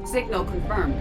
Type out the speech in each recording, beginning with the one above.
Signal confirmed.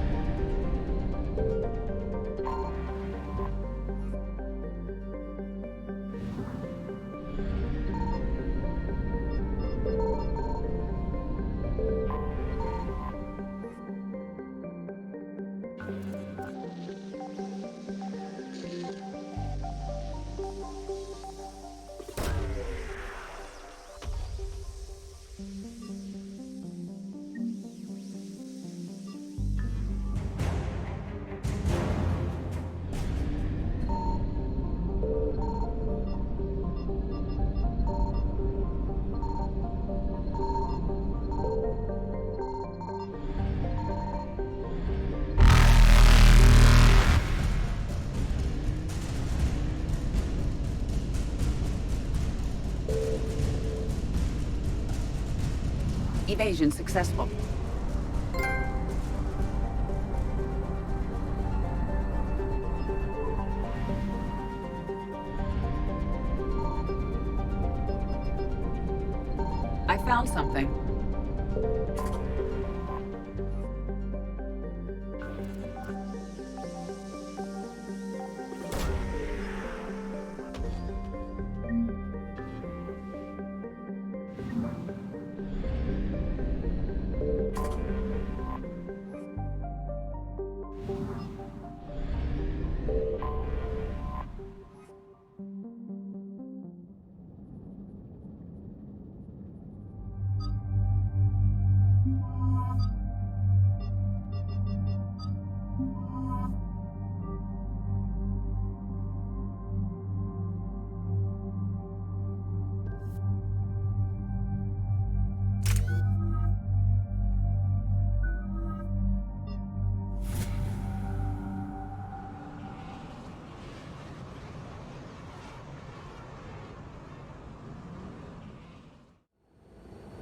Evasion successful. I found something.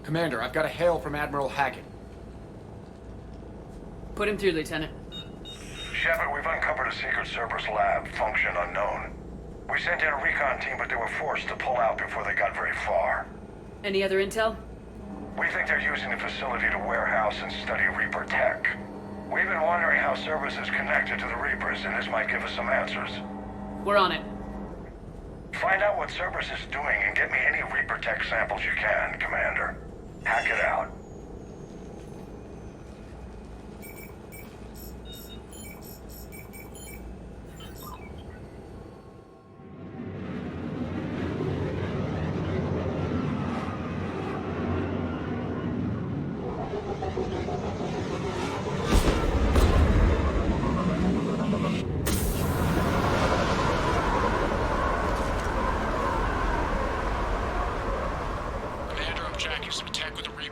Commander, I've got a hail from Admiral Hackett. Put him through, Lieutenant. Shepard, we've uncovered a secret Cerberus lab, function unknown. We sent in a recon team, but they were forced to pull out before they got very far. Any other intel? We think they're using the facility to warehouse and study Reaper tech. We've been wondering how Cerberus is connected to the Reapers, and this might give us some answers. We're on it. Find out what Cerberus is doing and get me any Reaper tech samples you can, Commander. Hack it out.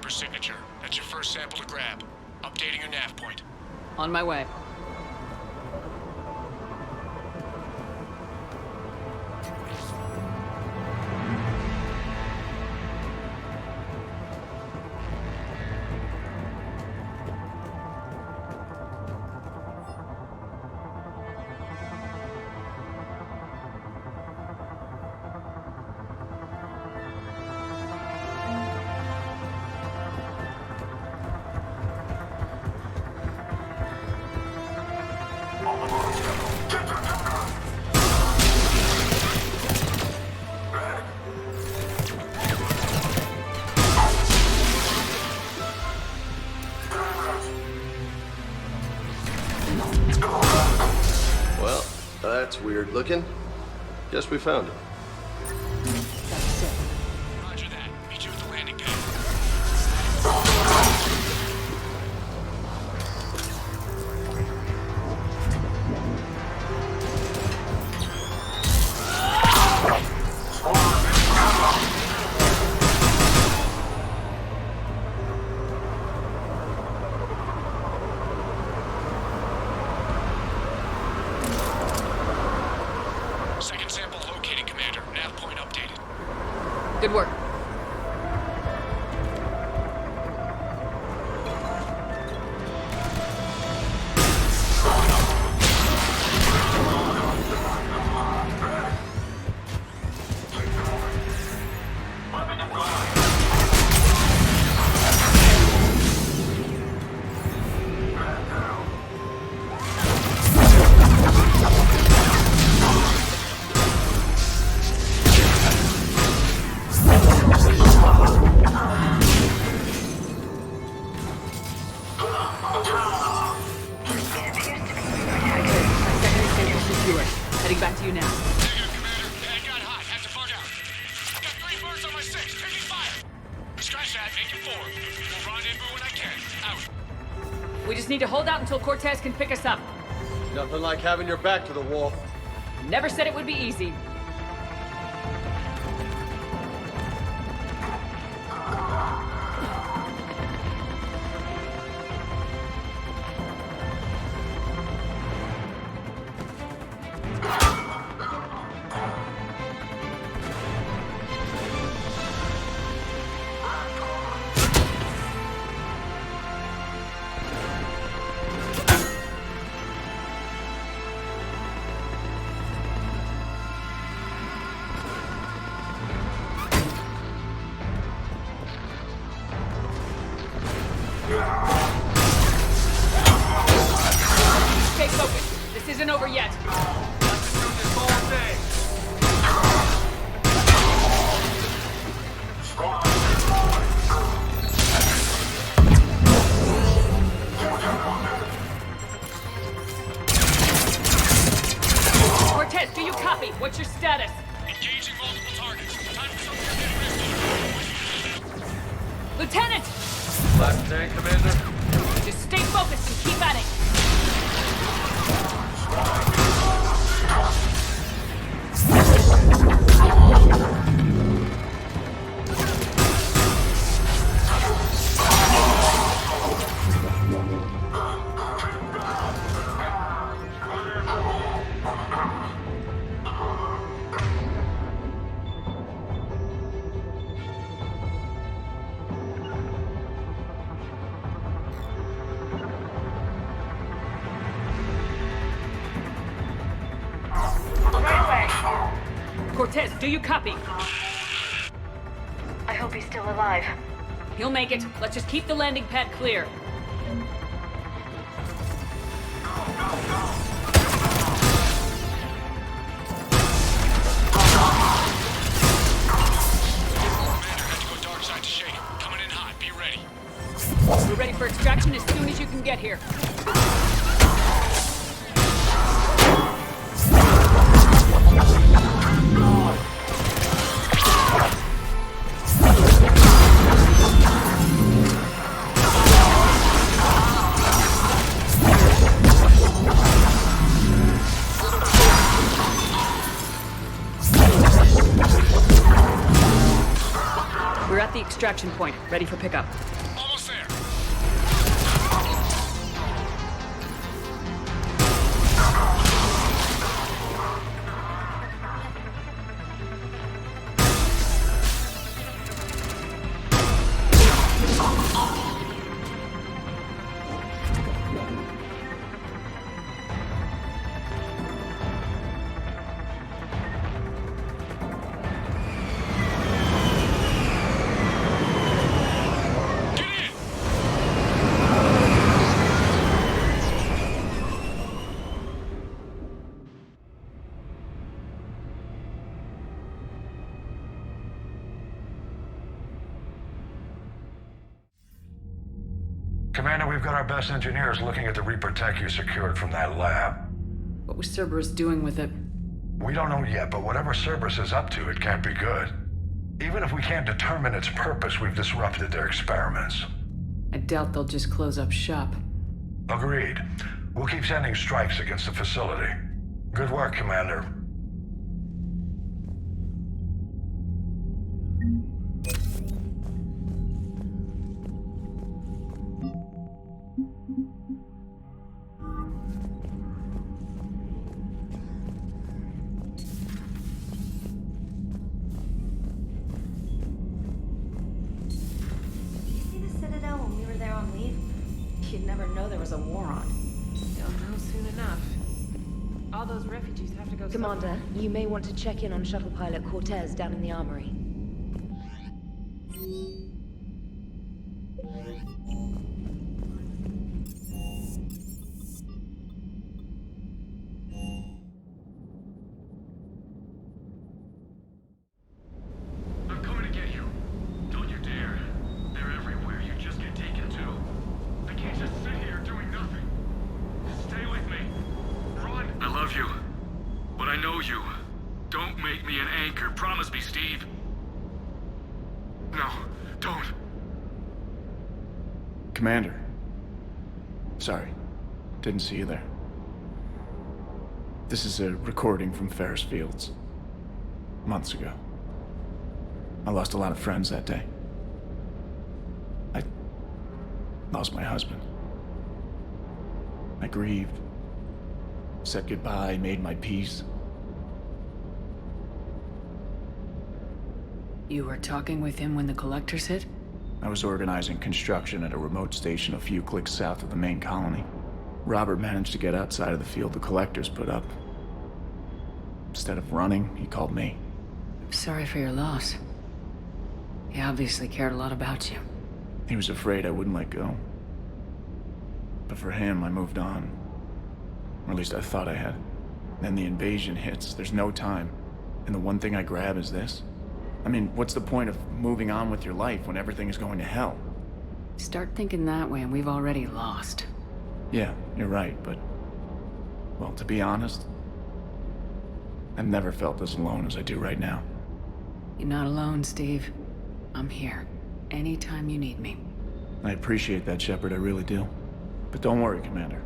Signature. That's your first sample to grab. Updating your nav point. On my way. Well, that's weird looking. Guess we found it. That's it. Good work. Heading back to you now. Negative, Commander. Head got hot. Have to bug out. Got 3 birds on my 6. Taking fire. Scratch that. Make it 4. We'll rendezvous when I can. Out. We just need to hold out until Cortez can pick us up. Nothing like having your back to the wall. Never said it would be easy. Stay focused. This isn't over yet. Cortez, do you copy? What's your status? Engaging multiple targets. Time for something to get risky. Lieutenant! Last stand, Commander. Just stay focused and keep at it. Cortez, do you copy? I hope he's still alive. He'll make it. Let's just keep the landing pad clear. Commander had to go dark side to shake it. Coming in hot. Be ready. We're ready for extraction as soon as you can get here. We're at the extraction point, ready for pickup. Almost there. Get in. Commander, we've got our best engineers looking at the Reaper tech you secured from that lab. What was Cerberus doing with it? We don't know yet, but whatever Cerberus is up to, it can't be good. Even if we can't determine its purpose, we've disrupted their experiments. I doubt they'll just close up shop. Agreed. We'll keep sending strikes against the facility. Good work, Commander. was a war on. They'll know soon enough. All those refugees have to go Commander, you may want to check in on shuttle pilot Cortez down in the armory. I'm coming to get you. Don't you dare. They're everywhere. You just get taken too. I can't just sit here doing nothing. Stay with me. Run. I love you. But I know you. Don't make me an anchor. Promise me, Steve. No, don't. Commander. Sorry. Didn't see you there. This is a recording from Ferris Fields. Months ago. I lost a lot of friends that day. I lost my husband. I grieved. Said goodbye, made my peace. You were talking with him when the collectors hit? I was organizing construction at a remote station a few clicks south of the main colony. Robert managed to get outside of the field the collectors put up. Instead of running, he called me. Sorry for your loss. He obviously cared a lot about you. He was afraid I wouldn't let go. But for him, I moved on. Or at least I thought I had. Then the invasion hits, there's no time. And the one thing I grab is this. I mean, what's the point of moving on with your life when everything is going to hell? Start thinking that way and we've already lost. Yeah, you're right, but... well, to be honest, I've never felt as alone as I do right now. You're not alone, Steve. I'm here. Anytime you need me. I appreciate that, Shepard, I really do. But don't worry, Commander.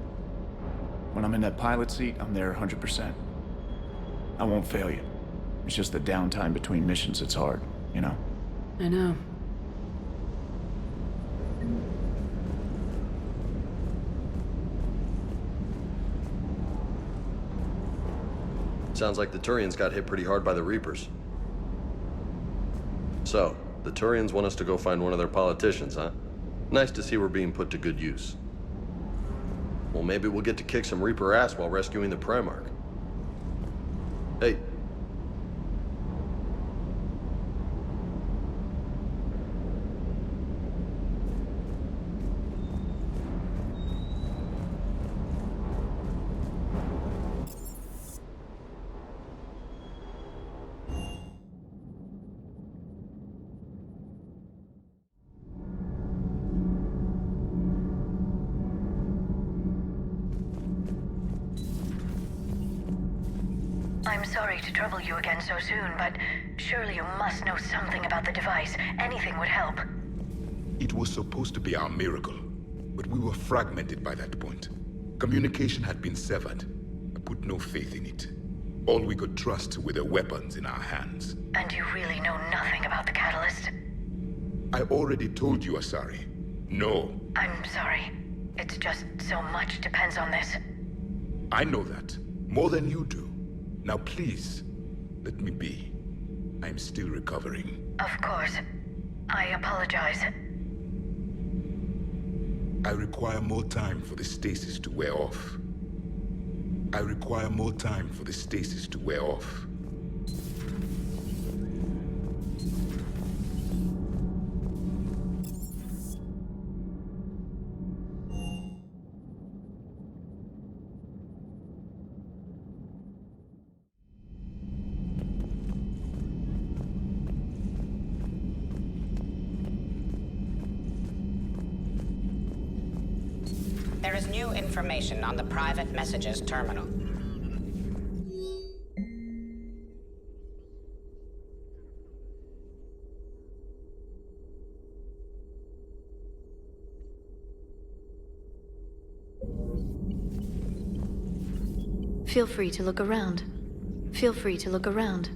When I'm in that pilot seat, I'm there 100%. I won't fail you. It's just the downtime between missions that's hard, you know? I know. Sounds like the Turians got hit pretty hard by the Reapers. So, the Turians want us to go find one of their politicians, huh? Nice to see we're being put to good use. Well, maybe we'll get to kick some Reaper ass while rescuing the Primarch. Hey. I'm sorry to trouble you again so soon, but surely you must know something about the device. Anything would help. It was supposed to be our miracle, but we were fragmented by that point. Communication had been severed. I put no faith in it. All we could trust were the weapons in our hands. And you really know nothing about the catalyst? I already told you, Asari. No. I'm sorry. It's just so much depends on this. I know that. More than you do. Now please, let me be. I'm still recovering. Of course. I apologize. I require more time for the stasis to wear off. I require more time for the stasis to wear off. There is new information on the private messages terminal. Feel free to look around. Feel free to look around.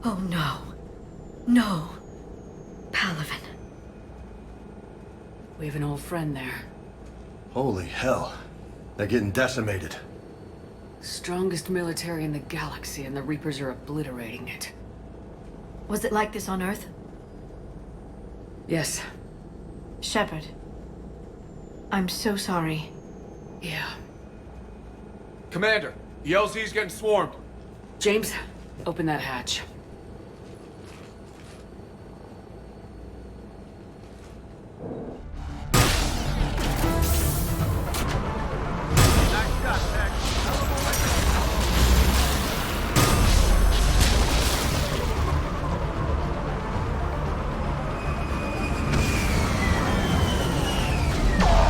Oh no. No. Palavin. We have an old friend there. Holy hell. They're getting decimated. Strongest military in the galaxy, and the Reapers are obliterating it. Was it like this on Earth? Yes. Shepard. I'm so sorry. Yeah. Commander, the LZ's getting swarmed. James, open that hatch.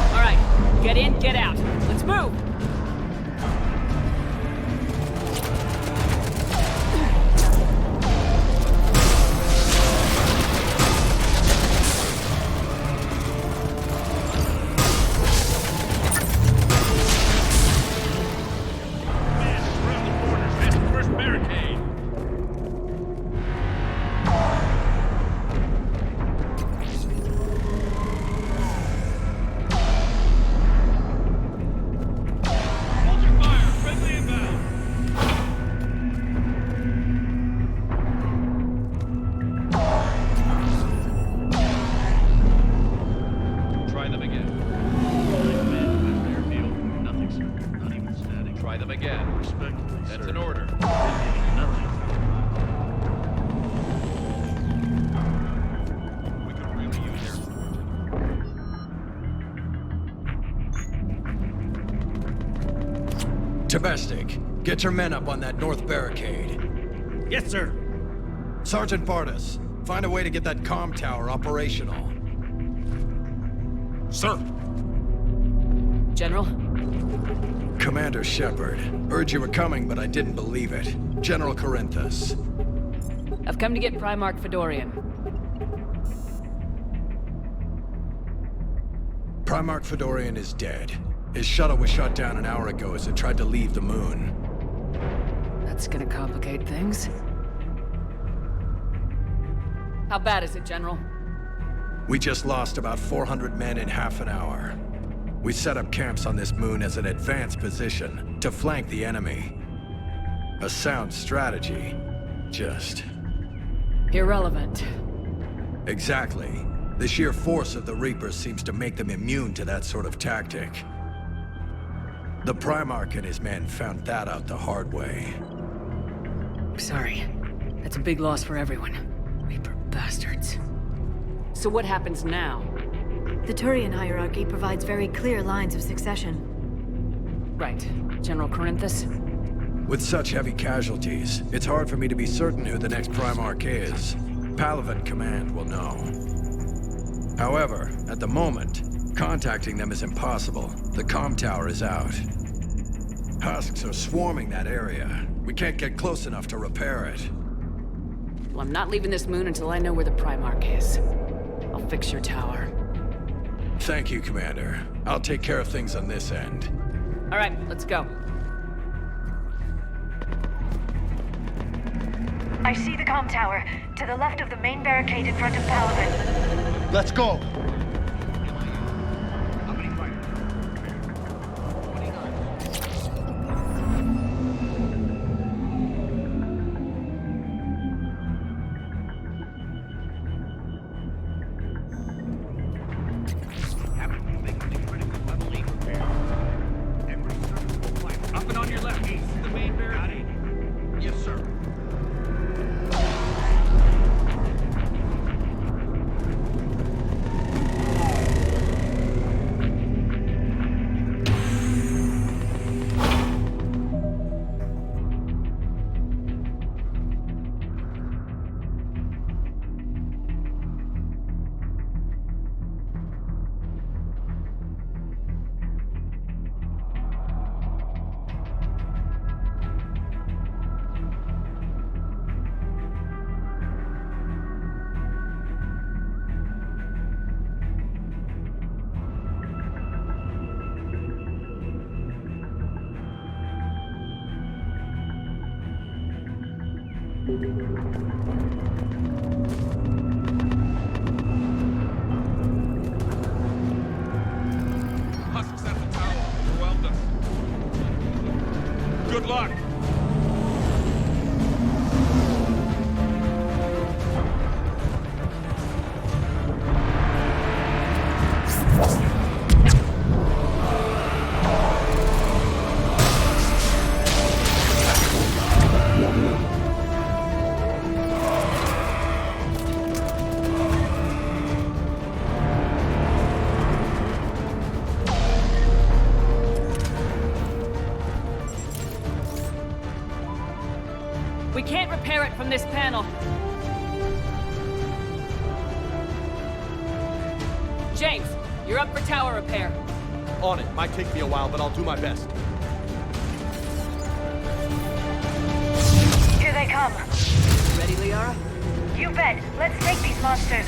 All right, get in, get out. Let's move. Try them again. Nothing, sir. Not even static. Try them again. Respectfully, that's sir. An order. Nothing. We could really use their support. Domestic, get your men up on that north barricade. Yes, sir. Sergeant Bardas, find a way to get that comm tower operational. Sir. General? Commander Shepard, heard you were coming, but I didn't believe it. General Corinthus. I've come to get Primarch Fedorian. Primarch Fedorian is dead. His shuttle was shot down an hour ago as it tried to leave the moon. That's gonna complicate things. How bad is it, General? We just lost about 400 men in half an hour. We set up camps on this moon as an advanced position to flank the enemy. A sound strategy. Just... Irrelevant. Exactly. The sheer force of the Reapers seems to make them immune to that sort of tactic. The Primarch and his men found that out the hard way. Sorry. That's a big loss for everyone. Reaper bastards. So what happens now? The Turian hierarchy provides very clear lines of succession. Right. General Corinthus? With such heavy casualties, it's hard for me to be certain who the next Primarch is. Palavin Command will know. However, at the moment, contacting them is impossible. The comm tower is out. Husks are swarming that area. We can't get close enough to repair it. Well, I'm not leaving this moon until I know where the Primarch is. I'll fix your tower. Thank you, Commander. I'll take care of things on this end. All right, let's go. I see the comm tower, to the left of the main barricade in front of Palavin. Let's go! Up and on your left, east, the main barricade. Yes, sir. Husks at the tower. Overwhelmed us. Good luck. We can't repair it from this panel. James, you're up for tower repair. On it. Might take me a while, but I'll do my best. Here they come. Ready, Liara? You bet. Let's take these monsters.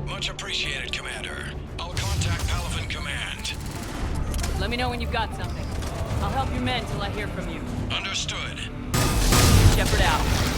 Much appreciated, Commander. I'll contact Palavan Command. Let me know when you've got something. I'll help your men till I hear from you. Understood. Shepard out.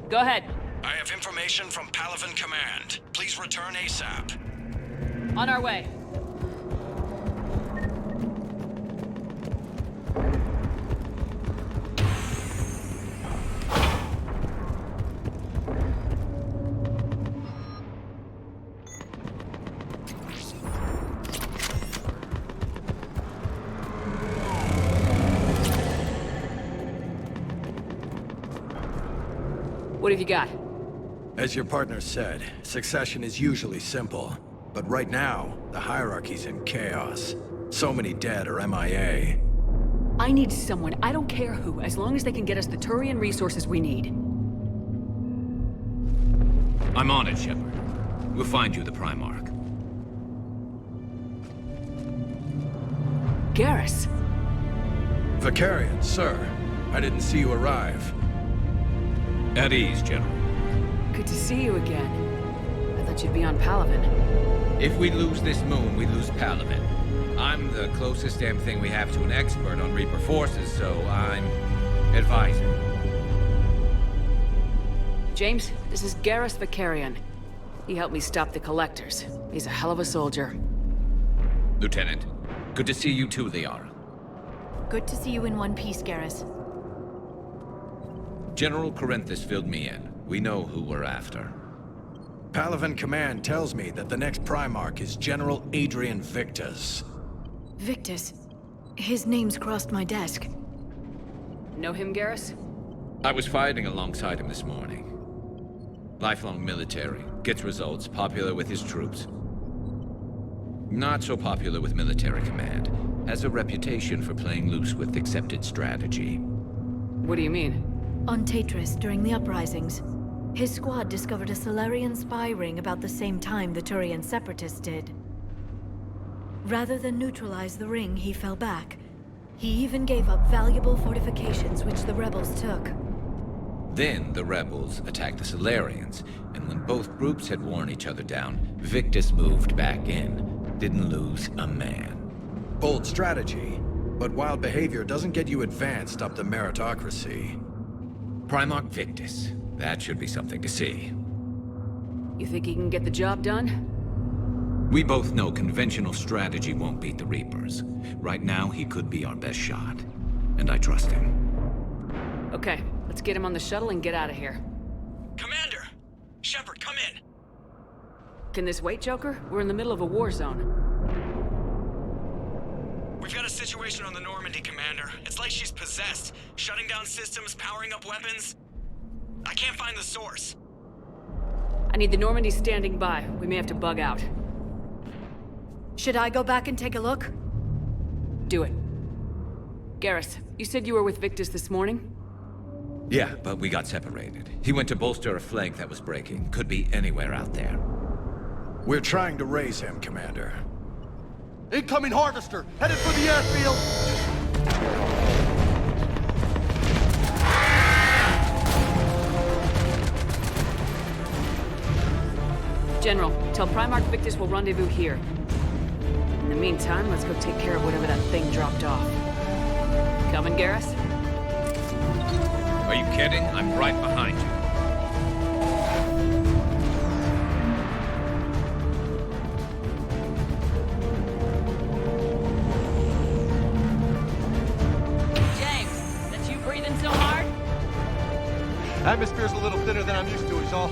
Go ahead. I have information from Palavan Command. Please return ASAP. On our way. What have you got? As your partner said, succession is usually simple. But right now, the hierarchy's in chaos. So many dead or MIA. I need someone, I don't care who, as long as they can get us the Turian resources we need. I'm on it, Shepard. We'll find you the Primarch. Garrus. Vicarian, sir. I didn't see you arrive. At ease, General. Good to see you again. I thought you'd be on Palavan. If we lose this moon, we lose Palavan. I'm the closest damn thing we have to an expert on Reaper forces, so I'm advising. James, this is Garrus Vicarian. He helped me stop the Collectors. He's a hell of a soldier. Lieutenant, good to see you too, Liara. Good to see you in one piece, Garrus. General Corinthus filled me in. We know who we're after. Palavan Command tells me that the next Primarch is General Adrian Victus. Victus. His name's crossed my desk. Know him, Garrus? I was fighting alongside him this morning. Lifelong military, gets results, popular with his troops. Not so popular with military command. Has a reputation for playing loose with accepted strategy. What do you mean? On Tatris, during the uprisings, his squad discovered a Solarian spy ring about the same time the Turian separatists did. Rather than neutralize the ring, he fell back. He even gave up valuable fortifications which the rebels took. Then the rebels attacked the Solarians, and when both groups had worn each other down, Victus moved back in. Didn't lose a man. Bold strategy, but wild behavior doesn't get you advanced up the meritocracy. Primarch Victus. That should be something to see. You think he can get the job done? We both know conventional strategy won't beat the Reapers. Right now, he could be our best shot. And I trust him. Okay, let's get him on the shuttle and get out of here. Commander! Shepard, come in! Can this wait, Joker? We're in the middle of a war zone. We've got a situation on the Normandy, Commander. It's like she's possessed. Shutting down systems, powering up weapons. I can't find the source. I need the Normandy standing by. We may have to bug out. Should I go back and take a look? Do it. Garrus, you said you were with Victus this morning? Yeah, but we got separated. He went to bolster a flank that was breaking. Could be anywhere out there. We're trying to raise him, Commander. Incoming harvester! Headed for the airfield! General, tell Primarch Victus we'll rendezvous here. In the meantime, let's go take care of whatever that thing dropped off. Coming, Garrus? Are you kidding? I'm right behind you. James, that's you breathing so hard? Atmosphere's a little thinner than I'm used to, is all.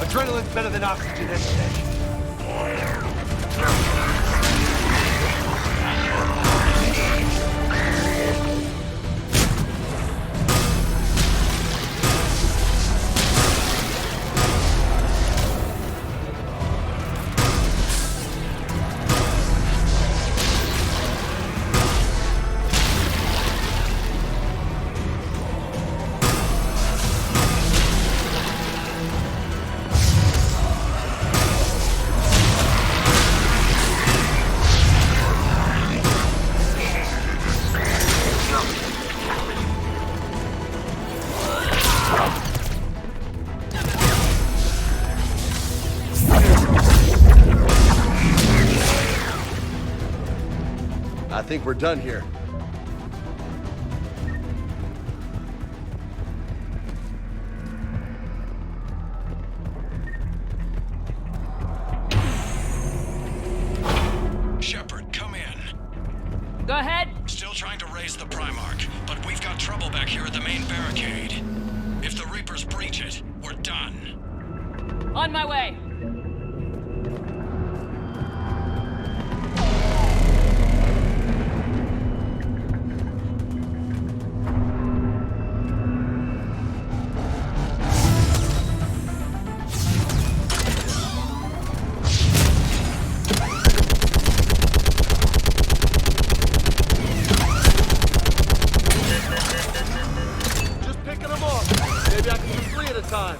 Adrenaline's better than oxygen any day. I think we're done here. Shepard, come in. Go ahead. Still trying to raise the Primarch, but we've got trouble back here at the main barricade. If the Reapers breach it, we're done. On my way. Just picking them off. Maybe I can do 3 at a time.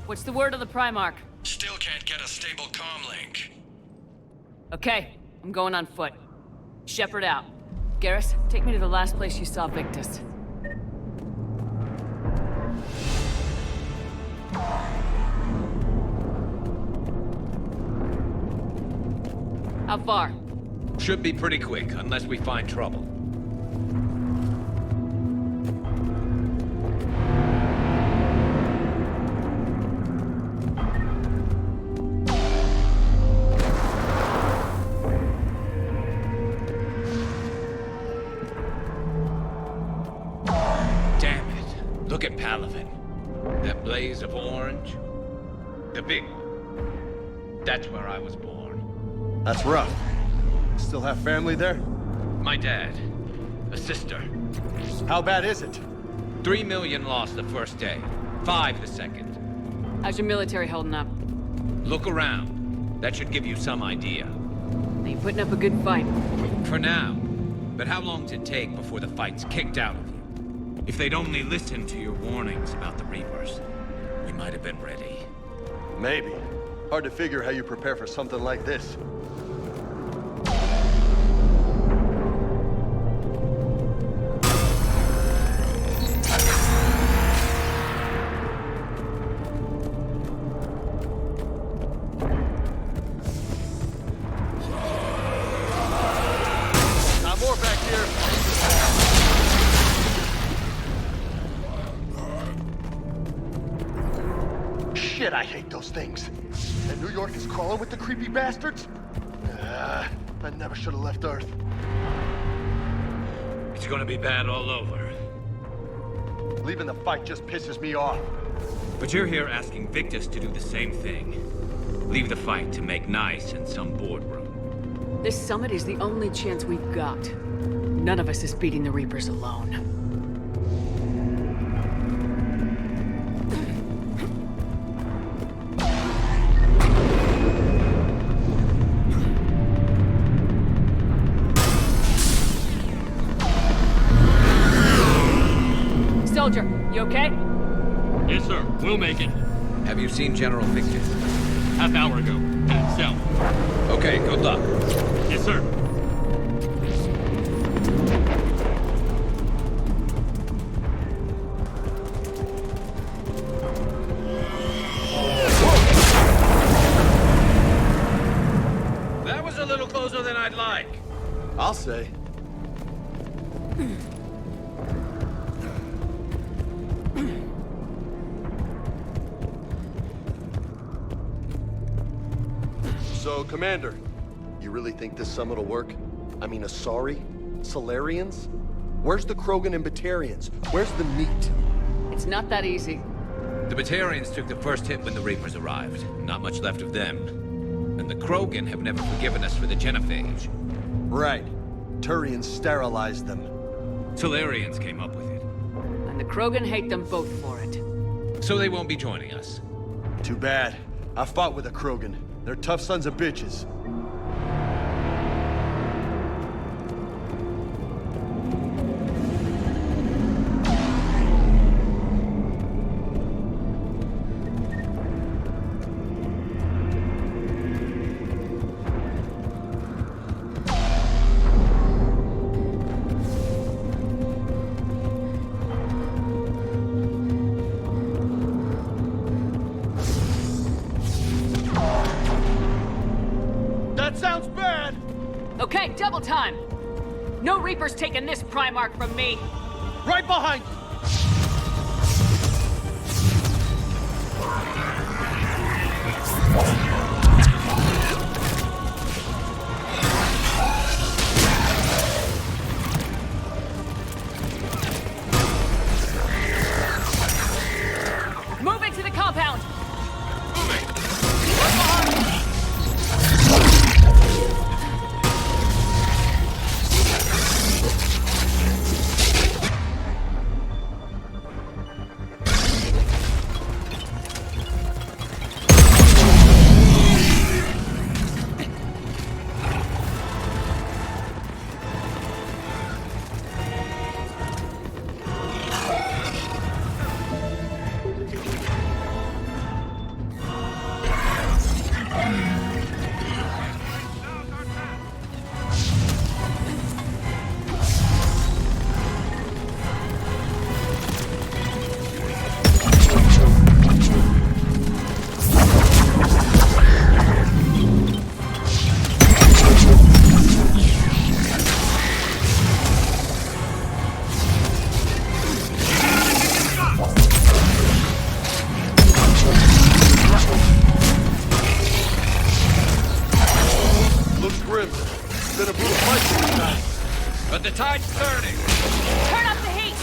What's the word of the Primarch? Still can't get a stable comm link. Okay, I'm going on foot. Shepard out. Garrus, take me to the last place you saw Victus. How far? Should be pretty quick, unless we find trouble. Damn it. Look at Palaven. That blaze of orange. The big one. That's where I was born. That's rough. Still have family there? My dad. A sister. How bad is it? 3 million lost the first day. 5 the second. How's your military holding up? Look around. That should give you some idea. You putting up a good fight. For now. But how long does it take before the fight's kicked out of you? If they'd only listened to your warnings about the Reapers, we might have been ready. Maybe. Hard to figure how you prepare for something like this. Shit, I hate those things. And New York is crawling with the creepy bastards? I never should have left Earth. It's gonna be bad all over. Leaving the fight just pisses me off. But you're here asking Victus to do the same thing. Leave the fight to make nice in some boardroom. This summit is the only chance we've got. None of us is beating the Reapers alone. Soldier, you okay? Yes, sir. We'll make it. Have you seen General Victus? Half hour ago. At south. Okay, good luck. Yes, sir. That was a little closer than I'd like. I'll say. So, Commander, you really think this summit will work? I mean, Asari? Solarians? Where's the Krogan and Batarians? Where's the meat? It's not that easy. The Batarians took the first hit when the Reapers arrived. Not much left of them. And the Krogan have never forgiven us for the genophage. Right. Turians sterilized them. Solarians came up with it. And the Krogan hate them both for it. So they won't be joining us. Too bad. I fought with a Krogan. They're tough sons of bitches. Sounds bad! Okay, double time! No Reaper's taking this Primarch from me! Right behind you! Moving to the compound! Moving! Right behind you! side's turning! Turn up the heat!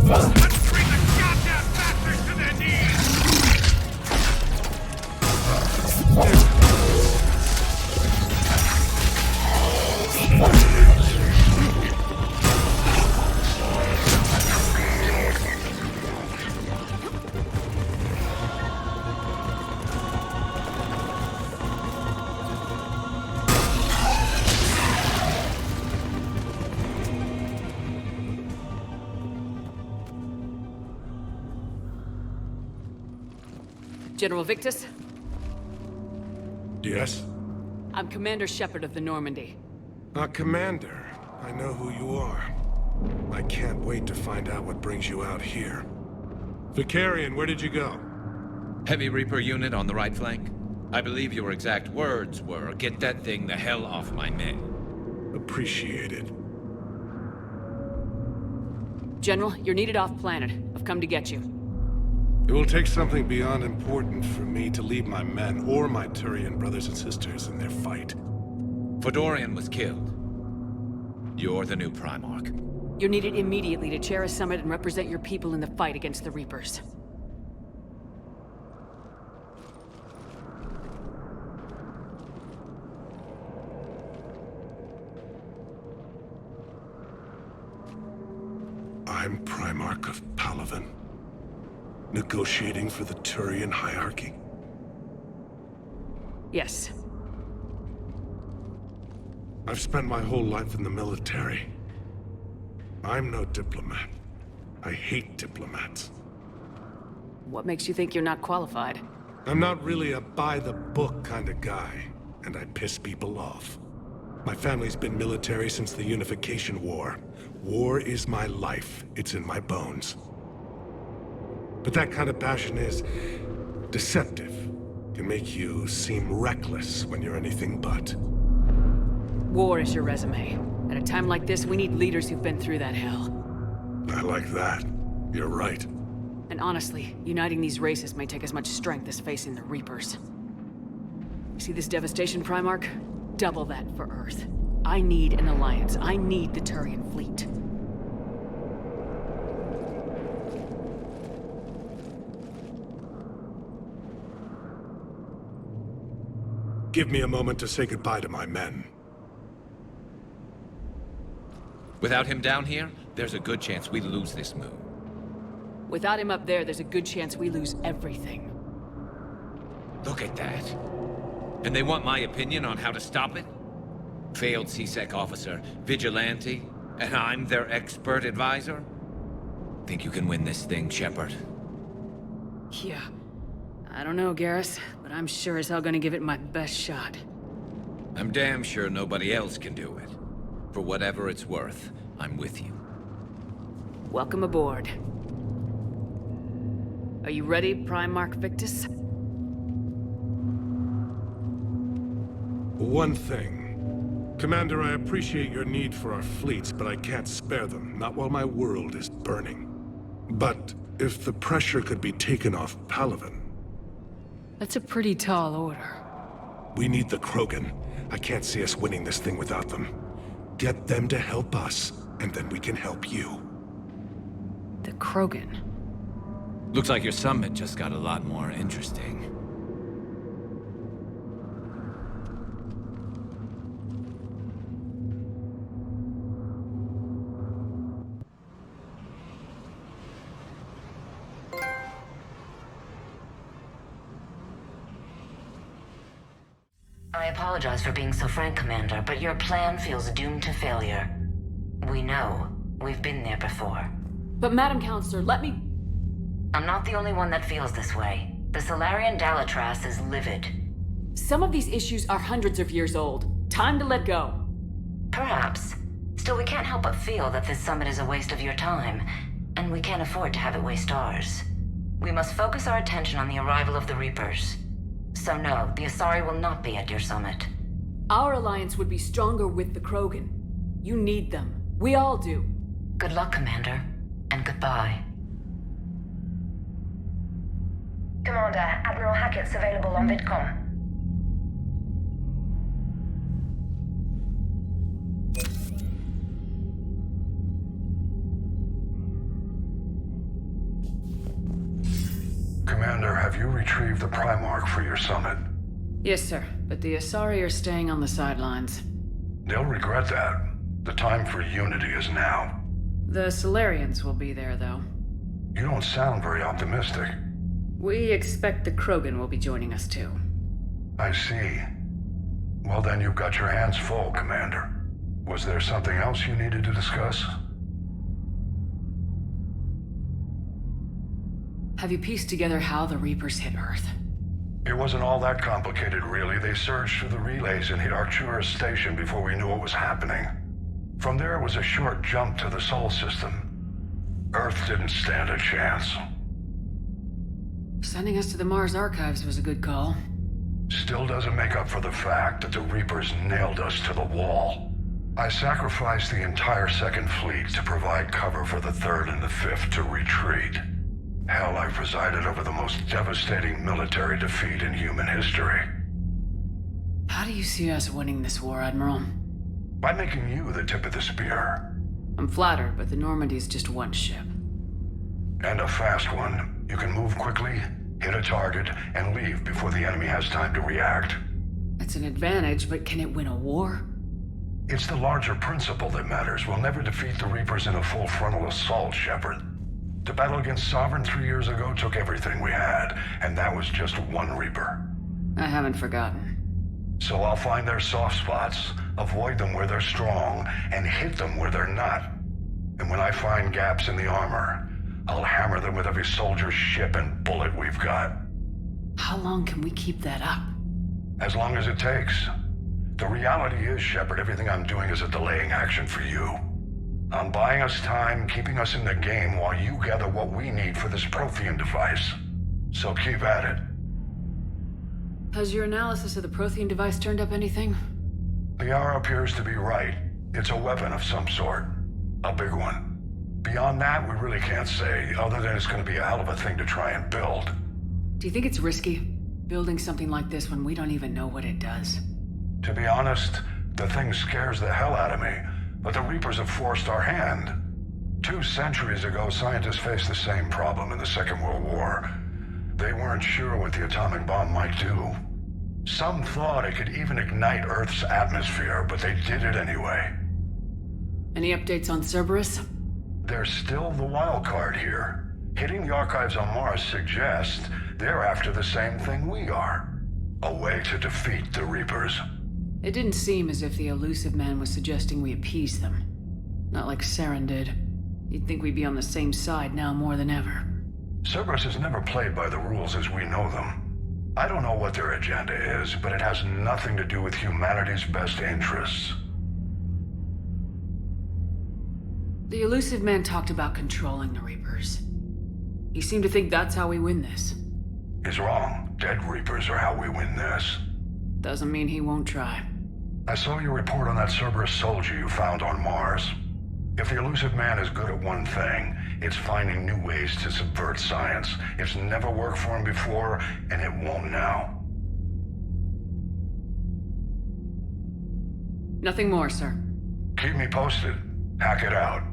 Let's bring the goddamn bastards to their knees! General Victus, Yes? I'm Commander Shepard of the Normandy. Commander. I know who you are. I can't wait to find out what brings you out here. Vicarian, where did you go? Heavy Reaper unit on the right flank. I believe your exact words were, "Get that thing the hell off my men." Appreciated. General, you're needed off-planet. I've come to get you. It will take something beyond important for me to leave my men or my Turian brothers and sisters in their fight. Fedorian was killed. You're the new Primarch. You're needed immediately to chair a summit and represent your people in the fight against the Reapers. I'm Primarch of Palaven. Negotiating for the Turian hierarchy? Yes. I've spent my whole life in the military. I'm no diplomat. I hate diplomats. What makes you think you're not qualified? I'm not really a by-the-book kind of guy, and I piss people off. My family's been military since the Unification War. War is my life. It's in my bones. But that kind of passion is deceptive. Can make you seem reckless when you're anything but. War is your resume. At a time like this, we need leaders who've been through that hell. I like that. You're right. And honestly, uniting these races may take as much strength as facing the Reapers. You see this devastation, Primarch? Double that for Earth. I need an alliance. I need the Turian fleet. Give me a moment to say goodbye to my men. Without him down here, there's a good chance we lose this move. Without him up there's a good chance we lose everything. Look at that. And they want my opinion on how to stop it? Failed CSEC officer, vigilante, and I'm their expert advisor? Think you can win this thing, Shepard? Yeah. I don't know, Garrus, but I'm sure as hell gonna give it my best shot. I'm damn sure nobody else can do it. For whatever it's worth, I'm with you. Welcome aboard. Are you ready, Primarch Victus? One thing. Commander, I appreciate your need for our fleets, but I can't spare them, not while my world is burning. But if the pressure could be taken off Palaven... That's a pretty tall order. We need the Krogan. I can't see us winning this thing without them. Get them to help us, and then we can help you. The Krogan? Looks like your summit just got a lot more interesting. I apologize for being so frank, Commander, but your plan feels doomed to failure. We know. We've been there before. But Madam Counselor, let me... I'm not the only one that feels this way. The Solarian Dalatras is livid. Some of these issues are hundreds of years old. Time to let go. Perhaps. Still, we can't help but feel that this summit is a waste of your time, and we can't afford to have it waste ours. We must focus our attention on the arrival of the Reapers. So no, the Asari will not be at your summit. Our alliance would be stronger with the Krogan. You need them. We all do. Good luck, Commander. And goodbye. Commander, Admiral Hackett's available on VidCom. Commander, have you retrieved the Primarch for your summit? Yes, sir, but the Asari are staying on the sidelines. They'll regret that. The time for unity is now. The Solarians will be there, though. You don't sound very optimistic. We expect the Krogan will be joining us, too. I see. Well, then you've got your hands full, Commander. Was there something else you needed to discuss? Have you pieced together how the Reapers hit Earth? It wasn't all that complicated, really. They surged through the relays and hit Arcturus Station before we knew what was happening. From there, it was a short jump to the Sol system. Earth didn't stand a chance. Sending us to the Mars Archives was a good call. Still doesn't make up for the fact that the Reapers nailed us to the wall. I sacrificed the entire Second Fleet to provide cover for the Third and the Fifth to retreat. Hell, I presided over the most devastating military defeat in human history. How do you see us winning this war, Admiral? By making you the tip of the spear. I'm flattered, but the Normandy's just one ship. And a fast one. You can move quickly, hit a target, and leave before the enemy has time to react. It's an advantage, but can it win a war? It's the larger principle that matters. We'll never defeat the Reapers in a full frontal assault, Shepard. The battle against Sovereign 3 years ago took everything we had, and that was just one Reaper. I haven't forgotten. So I'll find their soft spots, avoid them where they're strong, and hit them where they're not. And when I find gaps in the armor, I'll hammer them with every soldier, ship, and bullet we've got. How long can we keep that up? As long as it takes. The reality is, Shepard, everything I'm doing is a delaying action for you. I'm buying us time, keeping us in the game while you gather what we need for this Prothean device. So keep at it. Has your analysis of the Prothean device turned up anything? The hour appears to be right. It's a weapon of some sort. A big one. Beyond that, we really can't say, other than it's going to be a hell of a thing to try and build. Do you think it's risky, building something like this when we don't even know what it does? To be honest, the thing scares the hell out of me. But the Reapers have forced our hand. 2 centuries ago, scientists faced the same problem in the Second World War. They weren't sure what the atomic bomb might do. Some thought it could even ignite Earth's atmosphere, but they did it anyway. Any updates on Cerberus? They're still the wild card here. Hitting the archives on Mars suggests they're after the same thing we are. A way to defeat the Reapers. It didn't seem as if the elusive man was suggesting we appease them. Not like Saren did. You'd think we'd be on the same side now more than ever. Cerberus has never played by the rules as we know them. I don't know what their agenda is, but it has nothing to do with humanity's best interests. The elusive man talked about controlling the Reapers. He seemed to think that's how we win this. He's wrong. Dead Reapers are how we win this. Doesn't mean he won't try. I saw your report on that Cerberus soldier you found on Mars. If the elusive man is good at one thing, it's finding new ways to subvert science. It's never worked for him before, and it won't now. Nothing more, sir. Keep me posted. Hack it out.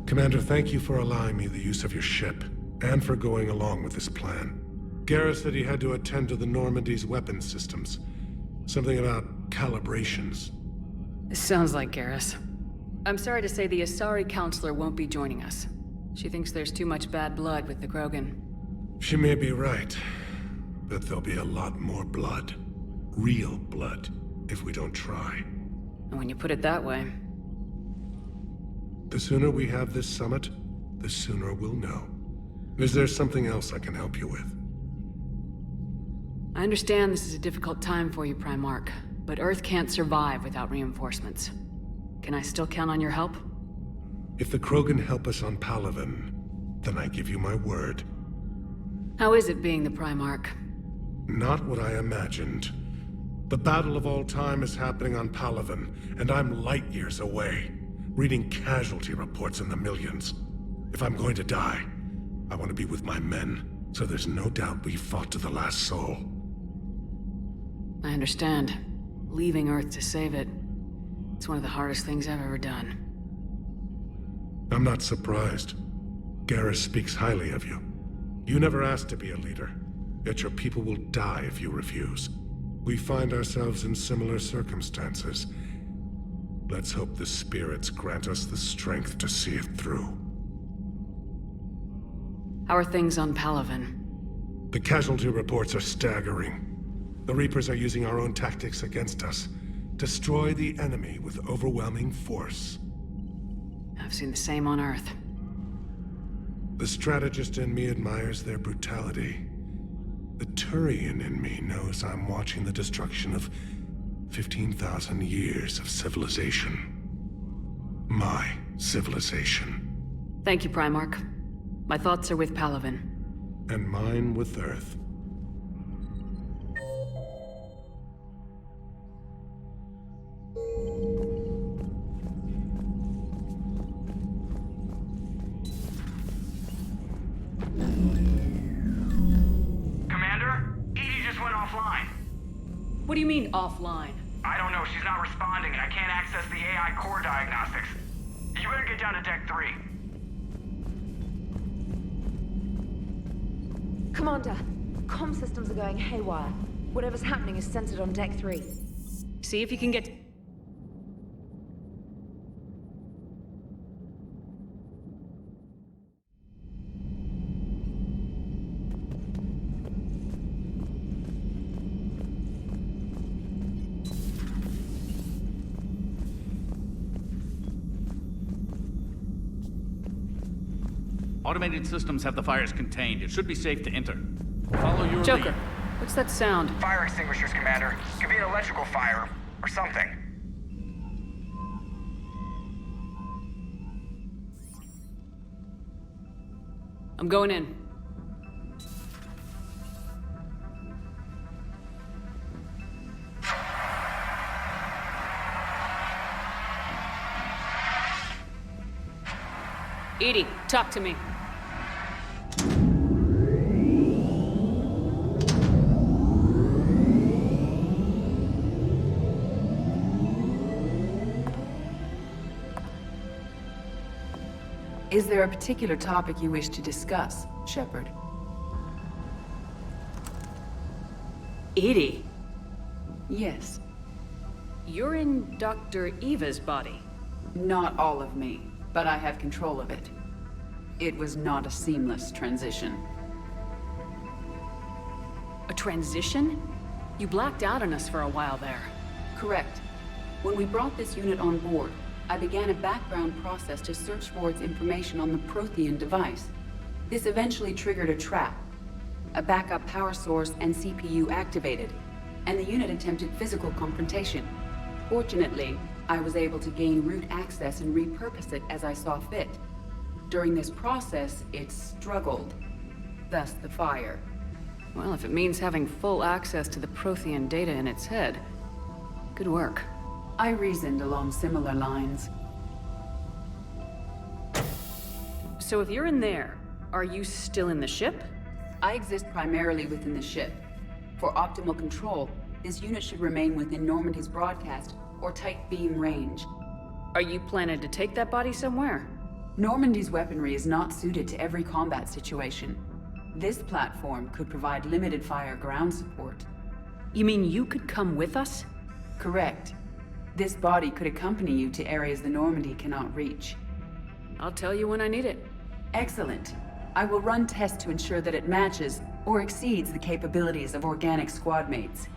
Commander, thank you for allowing me the use of your ship, and for going along with this plan. Garrus said he had to attend to the Normandy's weapons systems. Something about calibrations. This sounds like Garrus. I'm sorry to say the Asari counselor won't be joining us. She thinks there's too much bad blood with the Krogan. She may be right, but there'll be a lot more blood. Real blood, if we don't try. And when you put it that way... The sooner we have this summit, the sooner we'll know. Is there something else I can help you with? I understand this is a difficult time for you, Primarch, but Earth can't survive without reinforcements. Can I still count on your help? If the Krogan help us on Palaven, then I give you my word. How is it being the Primarch? Not what I imagined. The battle of all time is happening on Palaven, and I'm light years away, reading casualty reports in the millions. If I'm going to die, I want to be with my men, so there's no doubt we fought to the last soul. I understand. Leaving Earth to save it. It's one of the hardest things I've ever done. I'm not surprised. Garrus speaks highly of you. You never asked to be a leader, yet your people will die if you refuse. We find ourselves in similar circumstances. Let's hope the spirits grant us the strength to see it through. How are things on Palaven? The casualty reports are staggering. The Reapers are using our own tactics against us. Destroy the enemy with overwhelming force. I've seen the same on Earth. The strategist in me admires their brutality. The Turian in me knows I'm watching the destruction of 15,000 years of civilization. My civilization. Thank you, Primarch. My thoughts are with Palaven. And mine with Earth. Commander? Edie just went offline. What do you mean, offline? I don't know, she's not responding, and I can't access the AI core diagnostics. You better get down to Deck 3. Commander, comm systems are going haywire. Whatever's happening is centered on Deck 3. See if you can get... Automated systems have the fires contained. It should be safe to enter. Follow your Joker, lead. what's that sound? Fire extinguishers, Commander. Could be an electrical fire, or something. I'm going in. Edie, talk to me. Is there a particular topic you wish to discuss, Shepard? Edie? Yes. You're in Dr. Eva's body. Not all of me, but I have control of it. It was not a seamless transition. A transition? You blacked out on us for a while there. Correct. When we brought this unit on board, I began a background process to search for its information on the Prothean device. This eventually triggered a trap. A backup power source and CPU activated, and the unit attempted physical confrontation. Fortunately, I was able to gain root access and repurpose it as I saw fit. During this process, it struggled. Thus the fire. Well, if it means having full access to the Prothean data in its head, good work. I reasoned along similar lines. So if you're in there, are you still in the ship? I exist primarily within the ship. For optimal control, this unit should remain within Normandy's broadcast or tight beam range. Are you planning to take that body somewhere? Normandy's weaponry is not suited to every combat situation. This platform could provide limited fire ground support. You mean you could come with us? Correct. This body could accompany you to areas the Normandy cannot reach. I'll tell you when I need it. Excellent. I will run tests to ensure that it matches or exceeds the capabilities of organic squad mates.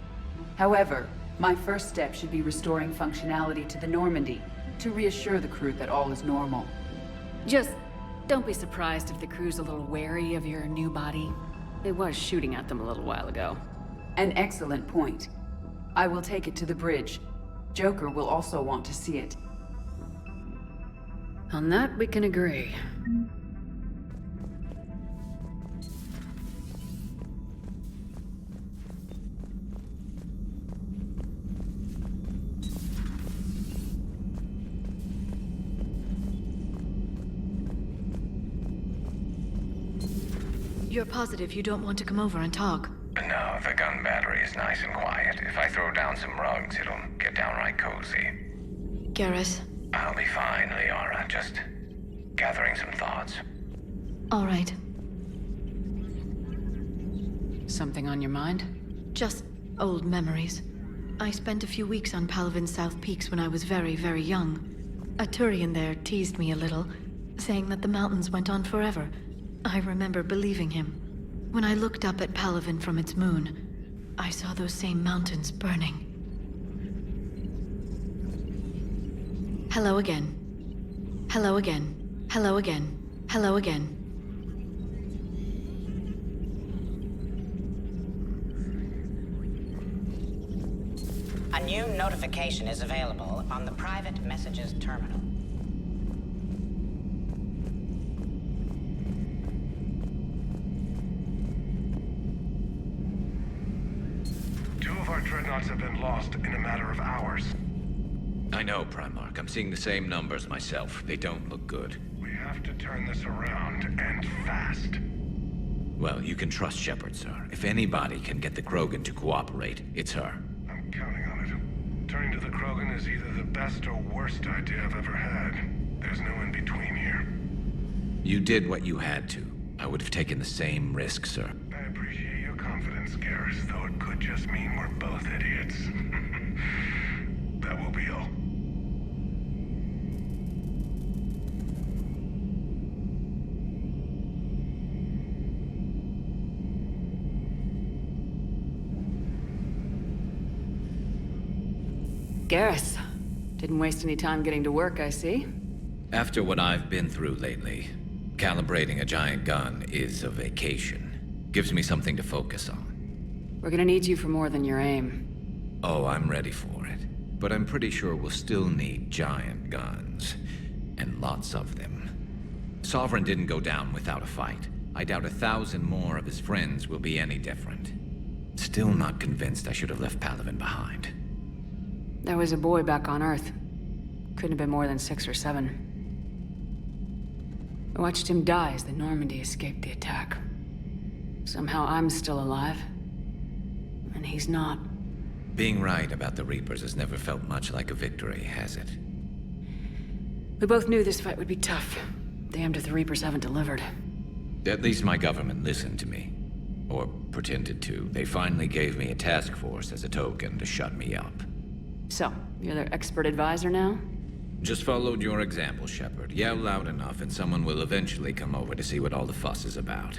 However, my first step should be restoring functionality to the Normandy to reassure the crew that all is normal. Just don't be surprised if the crew's a little wary of your new body. It was shooting at them a little while ago. An excellent point. I will take it to the bridge. Joker will also want to see it. On that, we can agree. You're positive you don't want to come over and talk? No, the gun battery is nice and quiet. If I throw down some rugs, it'll get downright cozy. Garrus? I'll be fine, Liara. Just gathering some thoughts. All right. Something on your mind? Just old memories. I spent a few weeks on Palaven's South Peaks when I was very, very young. A Turian there teased me a little, saying that the mountains went on forever. I remember believing him. When I looked up at Palaven from its moon, I saw those same mountains burning. Hello again. Hello again. Hello again. Hello again. A new notification is available on the private messages terminal. Two of our dreadnoughts have been lost in a matter of hours. I know, Primarch. I'm seeing the same numbers myself. They don't look good. We have to turn this around, and fast. Well, you can trust Shepard, sir. If anybody can get the Krogan to cooperate, it's her. I'm counting on it. Turning to the Krogan is either the best or worst idea I've ever had. There's no in between here. You did what you had to. I would have taken the same risk, sir. I appreciate your confidence, Garrus, though it could just mean we're both idiots. That will be all. Garrus. Didn't waste any time getting to work, I see. After what I've been through lately, calibrating a giant gun is a vacation. Gives me something to focus on. We're gonna need you for more than your aim. Oh, I'm ready for it. But I'm pretty sure we'll still need giant guns. And lots of them. Sovereign didn't go down without a fight. I doubt 1,000 more of his friends will be any different. Still not convinced I should have left Palaven behind. There was a boy back on Earth. Couldn't have been more than 6 or 7. I watched him die as the Normandy escaped the attack. Somehow I'm still alive. And he's not. Being right about the Reapers has never felt much like a victory, has it? We both knew this fight would be tough. Damned if the Reapers haven't delivered. At least my government listened to me. Or pretended to. They finally gave me a task force as a token to shut me up. So, you're their expert advisor now? Just followed your example, Shepard. Yell loud enough and someone will eventually come over to see what all the fuss is about.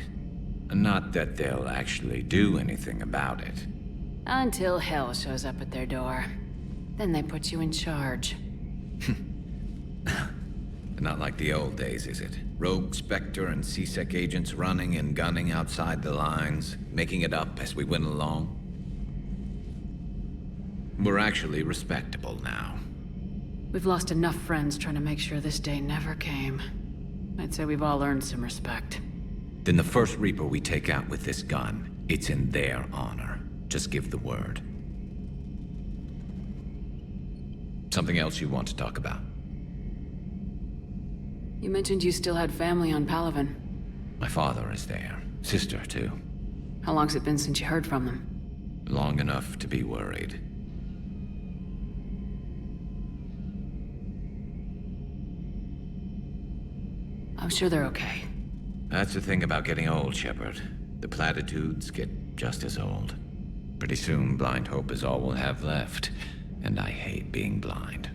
Not that they'll actually do anything about it. Until hell shows up at their door. Then they put you in charge. Not like the old days, is it? Rogue Spectre and C-Sec agents running and gunning outside the lines, making it up as we went along. We're actually respectable now. We've lost enough friends trying to make sure this day never came. I'd say we've all earned some respect. Then the first Reaper we take out with this gun, it's in their honor. Just give the word. Something else you want to talk about? You mentioned you still had family on Palaven. My father is there. Sister, too. How long's it been since you heard from them? Long enough to be worried. I'm sure they're okay. That's the thing about getting old, Shepard. The platitudes get just as old. Pretty soon, blind hope is all we'll have left. And I hate being blind.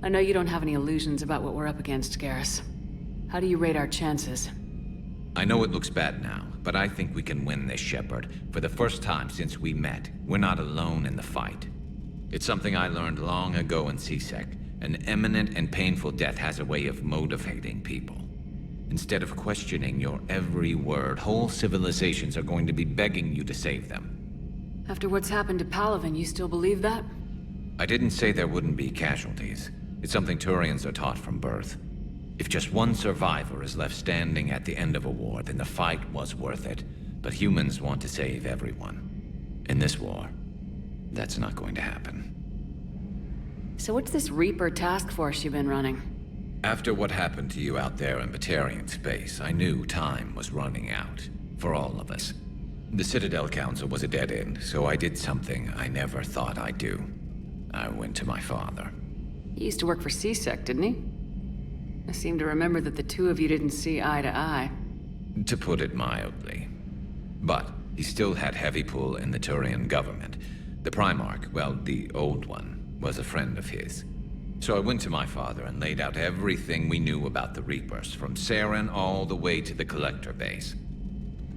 I know you don't have any illusions about what we're up against, Garrus. How do you rate our chances? I know it looks bad now, but I think we can win this, Shepard. For the first time since we met, we're not alone in the fight. It's something I learned long ago in C-Sec. An imminent and painful death has a way of motivating people. Instead of questioning your every word, whole civilizations are going to be begging you to save them. After what's happened to Palaven, you still believe that? I didn't say there wouldn't be casualties. It's something Turians are taught from birth. If just one survivor is left standing at the end of a war, then the fight was worth it. But humans want to save everyone. In this war, that's not going to happen. So what's this Reaper task force you've been running? After what happened to you out there in Batarian space, I knew time was running out. For all of us. The Citadel Council was a dead end, so I did something I never thought I'd do. I went to my father. He used to work for CSEC, didn't he? I seem to remember that the two of you didn't see eye to eye. To put it mildly. But he still had heavy pull in the Turian government. The Primarch, well, the old one, was a friend of his. So I went to my father and laid out everything we knew about the Reapers, from Saren all the way to the Collector base.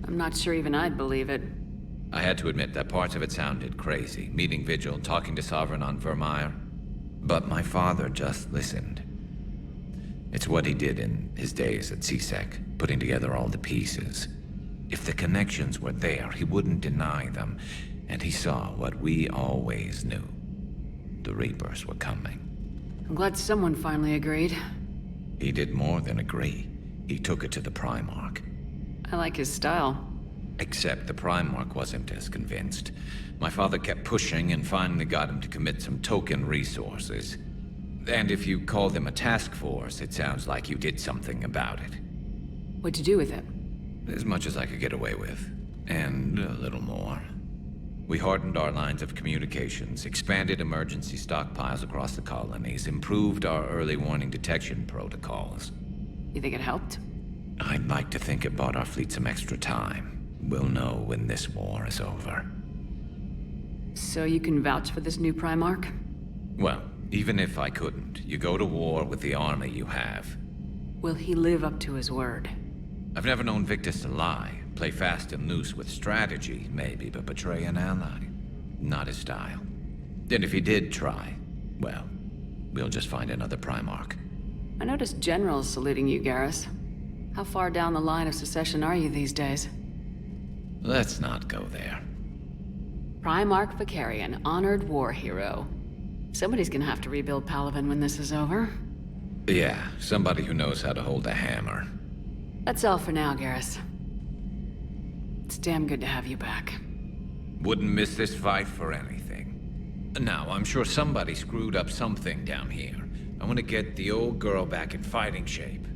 I'm not sure even I'd believe it. I had to admit that parts of it sounded crazy, meeting Vigil, talking to Sovereign on Vermeer. But my father just listened. It's what he did in his days at CSEC, putting together all the pieces. If the connections were there, he wouldn't deny them, and he saw what we always knew. The Reapers were coming. I'm glad someone finally agreed. He did more than agree. He took it to the Primarch. I like his style. Except the Primarch wasn't as convinced. My father kept pushing and finally got him to commit some token resources. And if you call them a task force, it sounds like you did something about it. What'd you do with it? As much as I could get away with. And a little more. We hardened our lines of communications, expanded emergency stockpiles across the colonies, improved our early warning detection protocols. You think it helped? I'd like to think it bought our fleet some extra time. We'll know when this war is over. So you can vouch for this new Primarch? Well, even if I couldn't, you go to war with the army you have. Will he live up to his word? I've never known Victus to lie. Play fast and loose with strategy, maybe, but betray an ally. Not his style. And if he did try, well, we'll just find another Primarch. I noticed generals saluting you, Garrus. How far down the line of secession are you these days? Let's not go there. Primarch Vicarian, honored war hero. Somebody's gonna have to rebuild Palaven when this is over. Yeah, somebody who knows how to hold a hammer. That's all for now, Garrus. It's damn good to have you back. Wouldn't miss this fight for anything. Now, I'm sure somebody screwed up something down here. I want to get the old girl back in fighting shape.